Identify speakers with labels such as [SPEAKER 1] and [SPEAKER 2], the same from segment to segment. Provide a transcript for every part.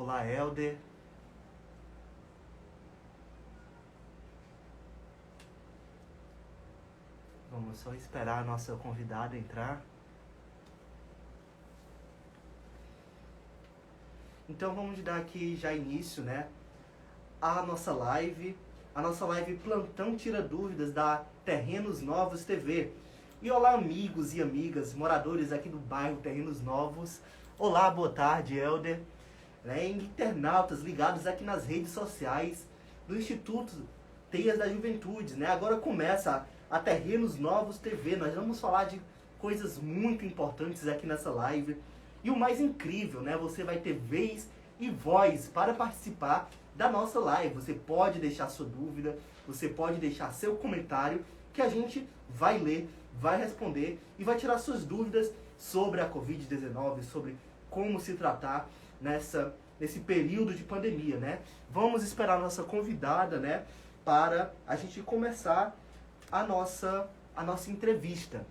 [SPEAKER 1] Olá, Helder. Vamos só esperar a nossa convidada entrar. Então vamos dar aqui já início, né, à nossa live Plantão Tira Dúvidas da Terrenos Novos TV. E olá, amigos e amigas, moradores aqui do bairro Terrenos Novos. Olá, boa tarde, Helder. Internautas ligados aqui nas redes sociais do Instituto Teias da Juventude, né? Agora começa a Terrenos Novos TV. Nós vamos falar de coisas muito importantes aqui nessa live. E o mais incrível, né? Você vai ter vez e voz para participar da nossa live. Você pode deixar sua dúvida, você pode deixar seu comentário, que a gente vai ler, vai responder e vai tirar suas dúvidas sobre a Covid-19, sobre como se tratar nesse período de pandemia, né? Vamos esperar a nossa convidada, né, para a gente começar a nossa entrevista.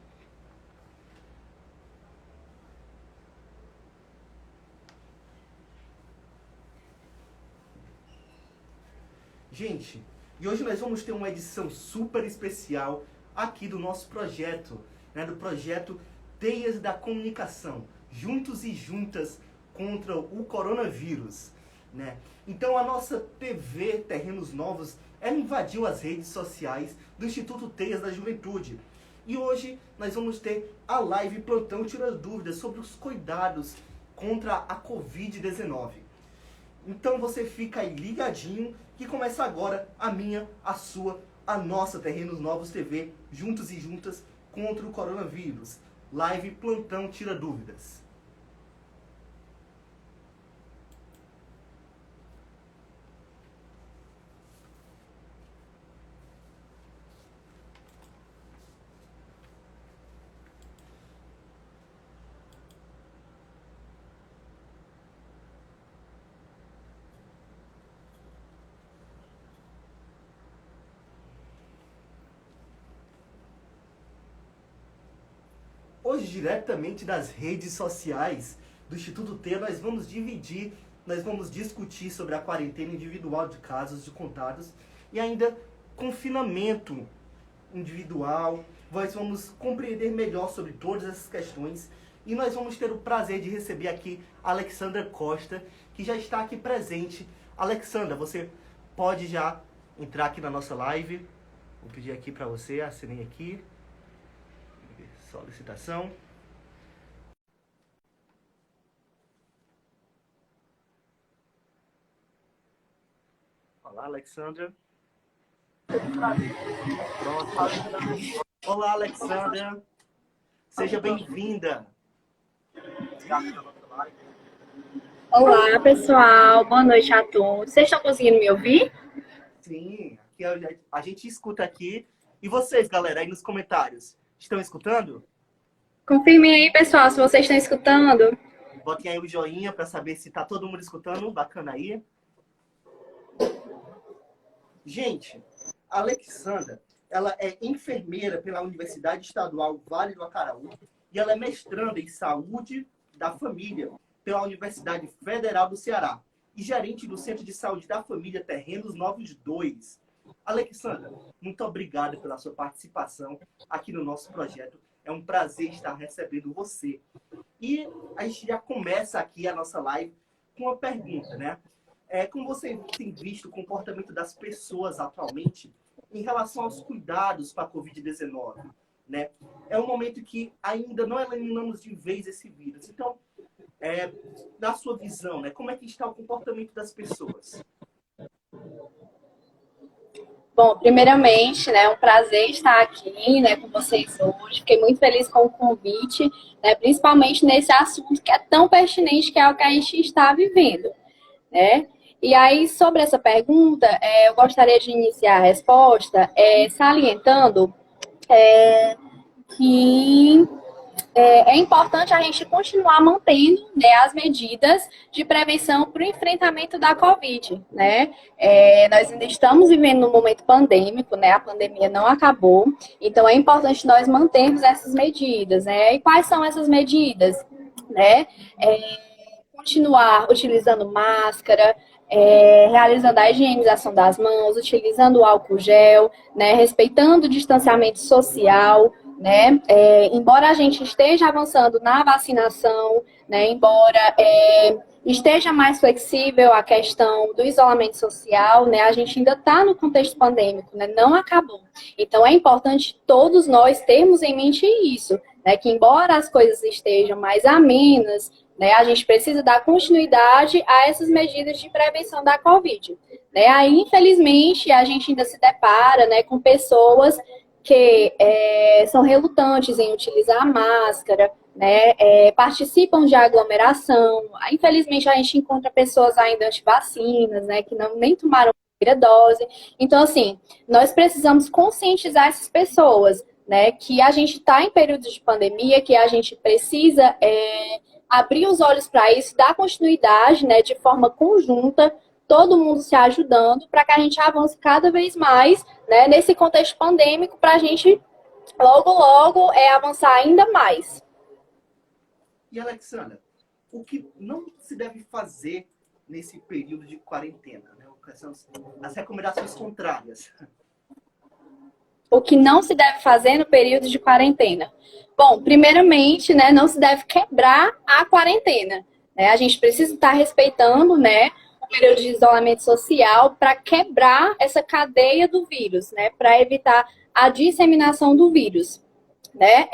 [SPEAKER 1] Gente, e hoje nós vamos ter uma edição super especial aqui do nosso projeto, né, do projeto Teias da Comunicação, juntos e juntas contra o coronavírus, né? Então a nossa TV Terrenos Novos, ela invadiu as redes sociais do Instituto Teias da Juventude. E hoje nós vamos ter a live Plantão Tira Dúvidas sobre os cuidados contra a Covid-19. Então você fica aí ligadinho, que começa agora a nossa Terrenos Novos TV, juntos e juntas contra o coronavírus. Live Plantão Tira Dúvidas. Hoje, diretamente das redes sociais do Instituto T, nós vamos discutir sobre a quarentena individual de casos de contatos e ainda confinamento individual. Nós vamos compreender melhor sobre todas essas questões e nós vamos ter o prazer de receber aqui a Alexandra Costa, que já está aqui presente. Alexandra, você pode já entrar aqui na nossa live. Vou pedir aqui para você, assinei aqui. Solicitação. Olá, Alexandra. Pronto. Olá, Alexandra. Seja bem-vinda.
[SPEAKER 2] Olá, pessoal. Boa noite a todos. Vocês estão conseguindo me ouvir?
[SPEAKER 1] Sim, aqui a gente escuta aqui. E vocês, galera, aí nos comentários, estão escutando?
[SPEAKER 2] Confirmem aí, pessoal, se vocês estão escutando.
[SPEAKER 1] Botem aí o joinha para saber se tá todo mundo escutando. Bacana aí. Gente, a Alexandra, ela é enfermeira pela Universidade Estadual Vale do Acaraú e ela é mestranda em Saúde da Família pela Universidade Federal do Ceará e gerente do Centro de Saúde da Família Terrenos Novos 2. Alexandra, muito obrigada pela sua participação aqui no nosso projeto. É um prazer estar recebendo você. E a gente já começa aqui a nossa live com uma pergunta, né? Como você tem visto o comportamento das pessoas atualmente em relação aos cuidados para a Covid-19, né? É um momento que ainda não eliminamos de vez esse vírus. Então, na sua visão, né, como é que está o comportamento das pessoas?
[SPEAKER 2] Bom, primeiramente, né, é um prazer estar aqui, né, com vocês hoje. Fiquei muito feliz com o convite, né, principalmente nesse assunto que é tão pertinente, que é o que a gente está vivendo, né? E aí, sobre essa pergunta, eu gostaria de iniciar a resposta salientando que é importante a gente continuar mantendo, né, as medidas de prevenção para o enfrentamento da Covid, né? Nós ainda estamos vivendo um momento pandêmico, né? A pandemia não acabou, então é importante nós mantermos essas medidas, né? E quais são essas medidas, né? continuar utilizando máscara, realizando a higienização das mãos, utilizando o álcool gel, né, respeitando o distanciamento social, né, embora a gente esteja avançando na vacinação, né, embora esteja mais flexível a questão do isolamento social, né, a gente ainda está no contexto pandêmico, né, não acabou. Então, é importante todos nós termos em mente isso, né, que embora as coisas estejam mais amenas, né, a gente precisa dar continuidade a essas medidas de prevenção da Covid. Né? Aí, infelizmente, a gente ainda se depara, né, com pessoas que são relutantes em utilizar a máscara, né, participam de aglomeração. Infelizmente, a gente encontra pessoas ainda anti-vacinas, né, que nem tomaram a primeira dose. Então, assim, nós precisamos conscientizar essas pessoas, né, que a gente está em período de pandemia, que a gente precisa abrir os olhos para isso, dar continuidade, né, de forma conjunta, todo mundo se ajudando, para que a gente avance cada vez mais, né, nesse contexto pandêmico, para a gente logo avançar ainda mais.
[SPEAKER 1] E, Alexandra, o que não se deve fazer nesse período de quarentena? Né? Quais são as recomendações contrárias?
[SPEAKER 2] O que não se deve fazer no período de quarentena? Bom, primeiramente, né, não se deve quebrar a quarentena. Né? A gente precisa estar respeitando, né, o período de isolamento social para quebrar essa cadeia do vírus, né, para evitar a disseminação do vírus. Né?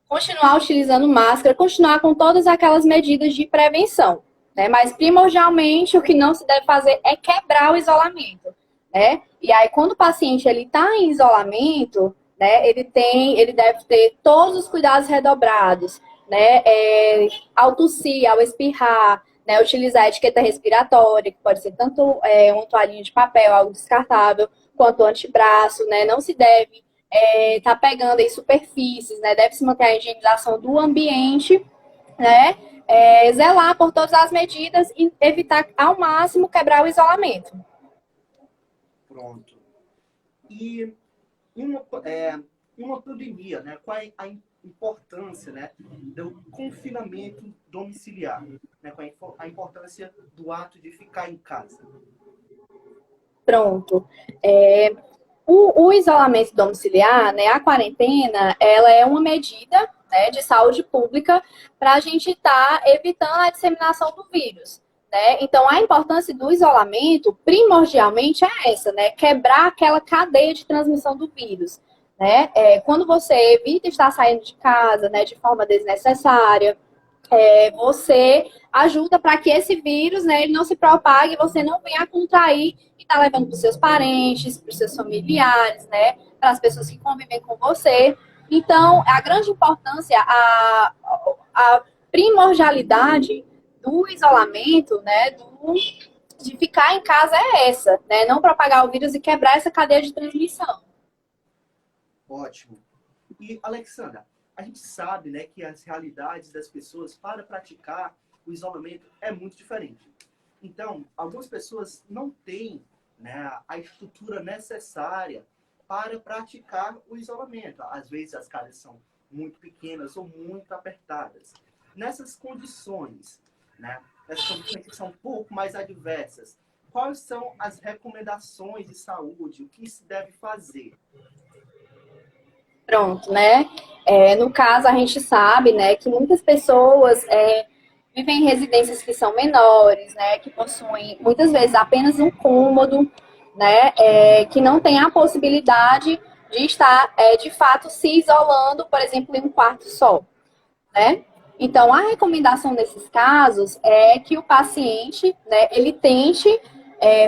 [SPEAKER 2] Continuar utilizando máscara, continuar com todas aquelas medidas de prevenção. Né? Mas, primordialmente, o que não se deve fazer é quebrar o isolamento. Né? E aí, quando o paciente está em isolamento, né, ele deve ter todos os cuidados redobrados, né? Ao tossir, ao espirrar, né, utilizar a etiqueta respiratória, que pode ser tanto uma toalhinha de papel, algo descartável, quanto antebraço, né? Não se deve tá pegando em superfícies, né? Deve se manter a higienização do ambiente, né? Zelar por todas as medidas e evitar ao máximo quebrar o isolamento.
[SPEAKER 1] Pronto. E uma pandemia, né? Qual é a importância, né, do confinamento domiciliar? Né? Qual é a importância do ato de ficar em casa?
[SPEAKER 2] Pronto. O isolamento domiciliar, né, a quarentena, ela é uma medida, né, de saúde pública para a gente estar evitando a disseminação do vírus. Né? Então, a importância do isolamento, primordialmente, é essa, né? Quebrar aquela cadeia de transmissão do vírus. Né? Quando você evita estar saindo de casa, né, de forma desnecessária, você ajuda para que esse vírus, né, ele não se propague, você não venha contrair e tá levando para os seus parentes, para os seus familiares, né, para as pessoas que convivem com você. Então, a grande importância, a primordialidade do isolamento, né, de ficar em casa é essa, né, não propagar o vírus e quebrar essa cadeia de transmissão.
[SPEAKER 1] Ótimo. E, Alexandra, a gente sabe, né, que as realidades das pessoas para praticar o isolamento é muito diferente. Então, algumas pessoas não têm, né, a estrutura necessária para praticar o isolamento. Às vezes as casas são muito pequenas ou muito apertadas. Nessas condições, né, essas condições que são um pouco mais adversas, quais são as recomendações de saúde? O que se deve fazer?
[SPEAKER 2] Pronto, né? No caso, a gente sabe, né, que muitas pessoas vivem em residências que são menores, né, que possuem, muitas vezes, apenas um cômodo, né, que não tem a possibilidade de estar, de fato, se isolando, por exemplo, em um quarto só, né? Então, a recomendação nesses casos é que o paciente, né, ele tente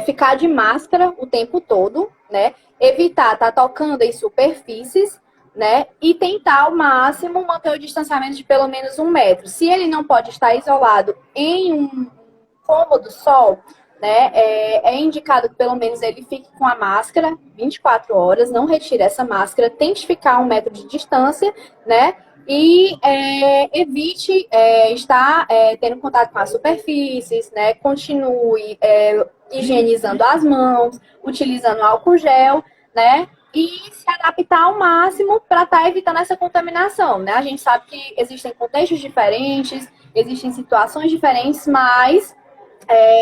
[SPEAKER 2] ficar de máscara o tempo todo, né, evitar estar tocando em superfícies, né, e tentar ao máximo manter o distanciamento de pelo menos 1 metro. Se ele não pode estar isolado em um cômodo só, né, é indicado que pelo menos ele fique com a máscara 24 horas, não retire essa máscara, tente ficar a 1 metro de distância, né, e evite estar tendo contato com as superfícies, né, continue higienizando as mãos, utilizando álcool gel, né, e se adaptar ao máximo para estar evitando essa contaminação, né? A gente sabe que existem contextos diferentes, existem situações diferentes, mas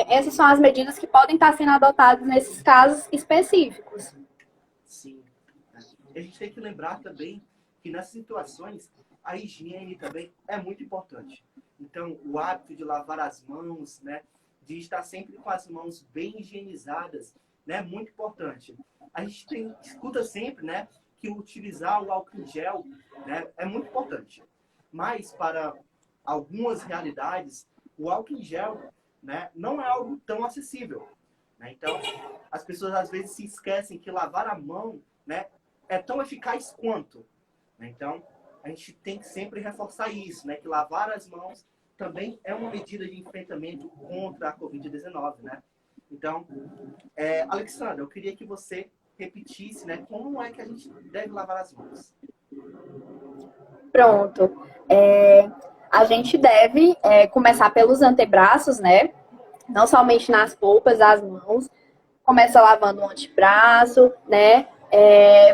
[SPEAKER 2] essas são as medidas que podem estar sendo adotadas nesses casos específicos.
[SPEAKER 1] Sim. A gente tem que lembrar também que nessas situações a higiene também é muito importante. Então, o hábito de lavar as mãos, né, de estar sempre com as mãos bem higienizadas, né, é muito importante. A gente escuta sempre, né, que utilizar o álcool em gel, né, é muito importante. Mas para algumas realidades, o álcool em gel, né, não é algo tão acessível, né? Então, as pessoas às vezes se esquecem que lavar a mão, né, é tão eficaz quanto, né? Então, a gente tem que sempre reforçar isso, né, que lavar as mãos também é uma medida de enfrentamento contra a Covid-19, né? Então, Alexandra, eu queria que você repetisse, né, como é que a gente deve lavar as mãos.
[SPEAKER 2] Pronto. A gente deve começar pelos antebraços, né? Não somente nas polpas, as mãos. Começa lavando o antebraço, né?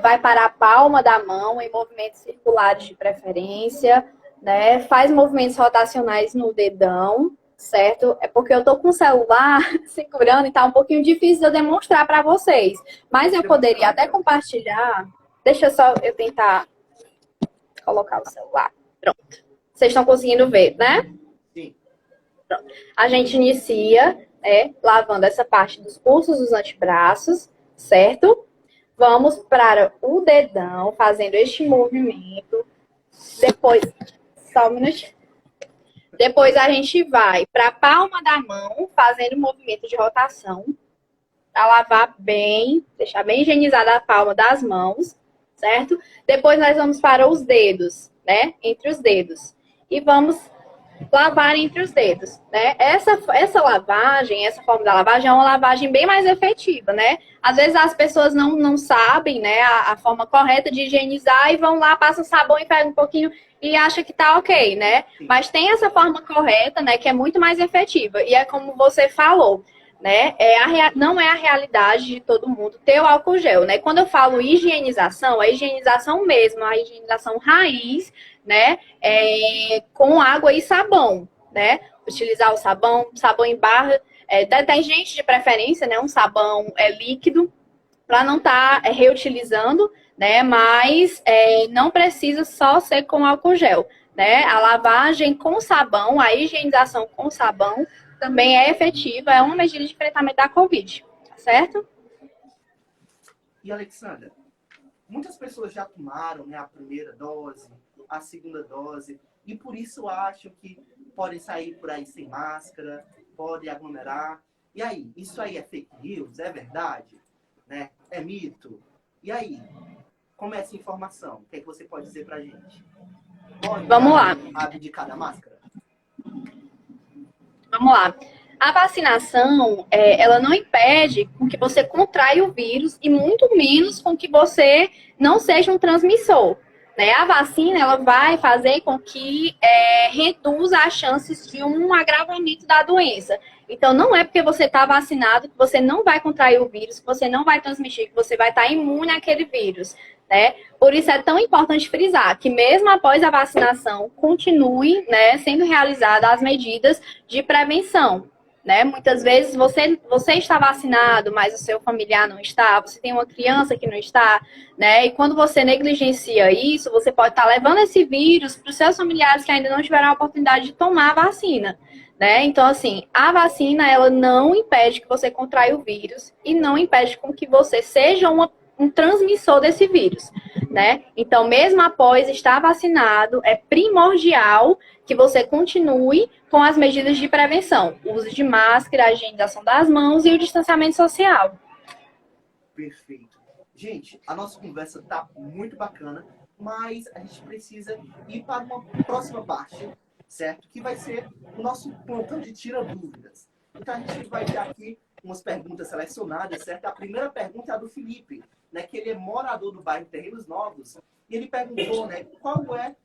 [SPEAKER 2] Vai para a palma da mão em movimentos circulares de preferência, né? Faz movimentos rotacionais no dedão, certo? É porque eu tô com o celular segurando e tá um pouquinho difícil de eu demonstrar para vocês. Mas eu poderia até compartilhar. Deixa só eu tentar colocar o celular. Pronto. Vocês estão conseguindo ver, né?
[SPEAKER 1] Sim.
[SPEAKER 2] Pronto. A gente inicia, lavando essa parte dos pulsos dos antebraços, certo? Vamos para o dedão, fazendo este movimento. Depois, só um minutinho. Depois a gente vai para a palma da mão, fazendo o movimento de rotação. Para lavar bem, deixar bem higienizada a palma das mãos, certo? Depois nós vamos para os dedos, né? Entre os dedos. E vamos lavar entre os dedos, né? Essa lavagem, essa forma da lavagem é uma lavagem bem mais efetiva, né? Às vezes as pessoas não sabem, né, a forma correta de higienizar e vão lá, passam sabão e pegam um pouquinho e acha que tá ok, né? Mas tem essa forma correta, né, que é muito mais efetiva. E é como você falou, né? Não é a realidade de todo mundo ter o álcool gel, né? Quando eu falo higienização, é higienização mesmo, a higienização raiz, né? Com água e sabão, né? Utilizar o sabão em barra, detergente de preferência, né? Um sabão líquido, para não estar reutilizando, né? Mas não precisa só ser com álcool gel, né? A lavagem com sabão, a higienização com sabão também é efetiva, é uma medida de enfrentamento da Covid, tá certo?
[SPEAKER 1] E, Alexandra, muitas pessoas já tomaram, né, a primeira dose, a segunda dose, e por isso acham que podem sair por aí sem máscara, podem aglomerar. E aí, isso aí é fake news? É verdade? Né? É mito? E aí, como é essa informação? O que é que você pode dizer pra gente?
[SPEAKER 2] Vamos lá.
[SPEAKER 1] Abdicar da máscara?
[SPEAKER 2] Vamos lá. A vacinação, ela não impede com que você contraia o vírus e muito menos com que você não seja um transmissor, né? A vacina, ela vai fazer com que reduza as chances de um agravamento da doença. Então, não é porque você está vacinado que você não vai contrair o vírus, que você não vai transmitir, que você vai estar imune àquele vírus, né? Por isso é tão importante frisar que mesmo após a vacinação, continue, né, sendo realizadas as medidas de prevenção, né? Muitas vezes você está vacinado, mas o seu familiar não está, você tem uma criança que não está, né? E quando você negligencia isso, você pode estar levando esse vírus para os seus familiares que ainda não tiveram a oportunidade de tomar a vacina, né? Então, assim, a vacina, ela não impede que você contraia o vírus e não impede com que você seja um transmissor desse vírus, né? Então, mesmo após estar vacinado, é primordial que você continue com as medidas de prevenção. O uso de máscara, a higienização das mãos e o distanciamento social.
[SPEAKER 1] Perfeito. Gente, a nossa conversa tá muito bacana, mas a gente precisa ir para uma próxima parte, certo? Que vai ser o nosso plantão de tira dúvidas. Então, a gente vai ter aqui umas perguntas selecionadas, certo? A primeira pergunta é a do Felipe, né, que ele é morador do bairro Terrenos Novos, e ele perguntou, né, qual é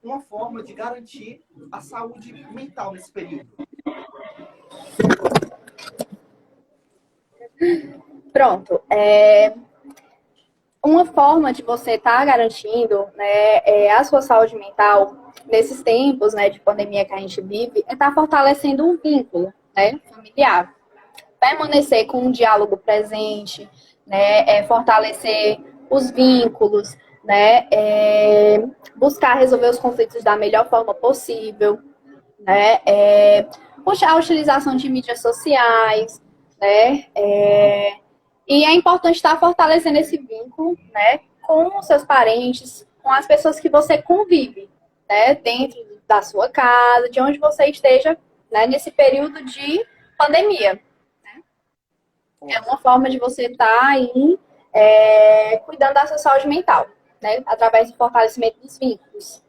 [SPEAKER 1] uma forma de garantir a saúde mental nesse período.
[SPEAKER 2] Pronto. uma forma de você estar garantindo, né, a sua saúde mental nesses tempos, né, de pandemia que a gente vive, é estar fortalecendo um vínculo, né, familiar. Permanecer com um diálogo presente, né, fortalecer os vínculos, né, buscar resolver os conflitos da melhor forma possível, né, a utilização de mídias sociais, né, e é importante estar fortalecendo esse vínculo, né, com os seus parentes, com as pessoas que você convive, né, dentro da sua casa, de onde você esteja, né, nesse período de pandemia. É uma forma de você estar aí cuidando da sua saúde mental, né, através do fortalecimento dos vínculos.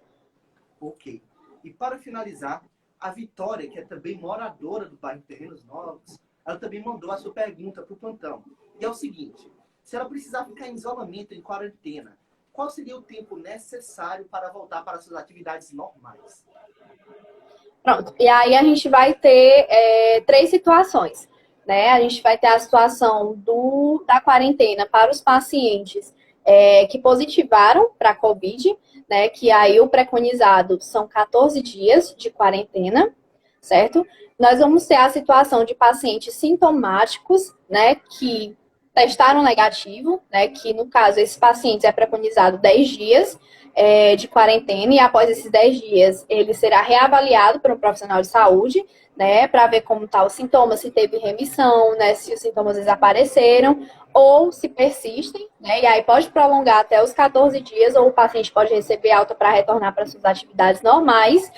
[SPEAKER 1] Ok. E para finalizar, a Vitória, que é também moradora do bairro Terrenos Novos, ela também mandou a sua pergunta para o plantão. E é o seguinte: se ela precisar ficar em isolamento, em quarentena, qual seria o tempo necessário para voltar para suas atividades normais?
[SPEAKER 2] Pronto. E aí a gente vai ter três situações, né? A gente vai ter a situação da quarentena para os pacientes que positivaram para a Covid, né? Que aí o preconizado são 14 dias de quarentena, certo? Nós vamos ter a situação de pacientes sintomáticos, né? Que testaram negativo, né? Que no caso, esses pacientes é preconizado 10 dias de quarentena, e após esses 10 dias ele será reavaliado por um profissional de saúde, né, para ver como tá os sintomas, se teve remissão, né, se os sintomas desapareceram ou se persistem, né, e aí pode prolongar até os 14 dias, ou o paciente pode receber alta para retornar para suas atividades normais.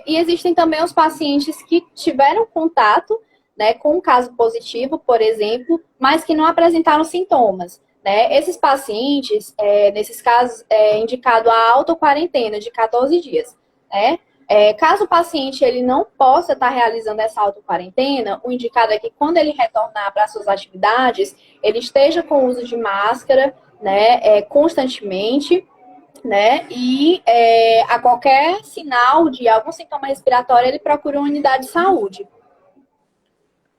[SPEAKER 2] E existem também os pacientes que tiveram contato, né, com um caso positivo, por exemplo, mas que não apresentaram sintomas. Né? Esses pacientes, nesses casos, é indicado a autoquarentena de 14 dias. Né? Caso o paciente ele não possa estar realizando essa autoquarentena, o indicado é que quando ele retornar para suas atividades, ele esteja com o uso de máscara, né, constantemente, né? E a qualquer sinal de algum sintoma respiratório, ele procura uma unidade de saúde.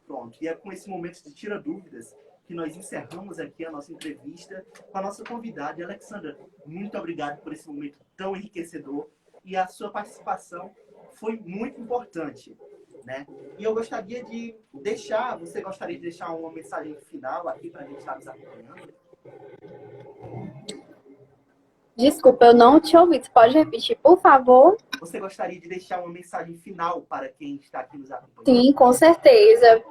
[SPEAKER 1] Pronto. E é com esse momento de tira dúvidas que nós encerramos aqui a nossa entrevista com a nossa convidada, Alexandra. Muito obrigado por esse momento tão enriquecedor, e a sua participação foi muito importante, né? E eu gostaria de deixar, você gostaria de deixar uma mensagem final aqui para a gente estar nos acompanhando?
[SPEAKER 2] Desculpa, eu não te ouvi. Você pode repetir, por favor?
[SPEAKER 1] Você gostaria de deixar uma mensagem final para quem está aqui nos acompanhando?
[SPEAKER 2] Sim, com certeza.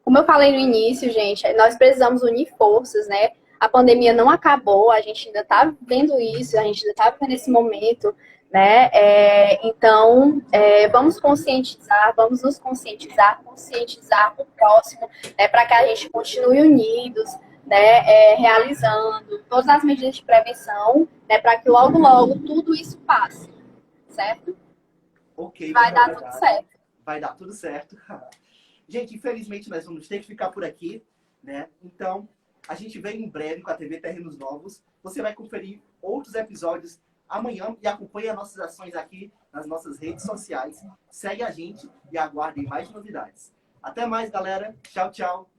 [SPEAKER 2] Como eu falei no início, gente, nós precisamos unir forças, né? A pandemia não acabou, a gente ainda está vivendo isso, a gente ainda está vivendo esse momento, né? Então, vamos conscientizar, vamos nos conscientizar o próximo, né? Para que a gente continue unidos, né? Realizando todas as medidas de prevenção, né? Para que logo, logo tudo isso passe, certo?
[SPEAKER 1] Ok,
[SPEAKER 2] Vai dar tudo certo.
[SPEAKER 1] Vai dar tudo certo. Gente, infelizmente nós vamos ter que ficar por aqui, né? Então, a gente vem em breve com a TV Terrenos Novos. Você vai conferir outros episódios amanhã e acompanhe as nossas ações aqui nas nossas redes sociais. Segue a gente e aguardem mais novidades. Até mais, galera. Tchau, tchau.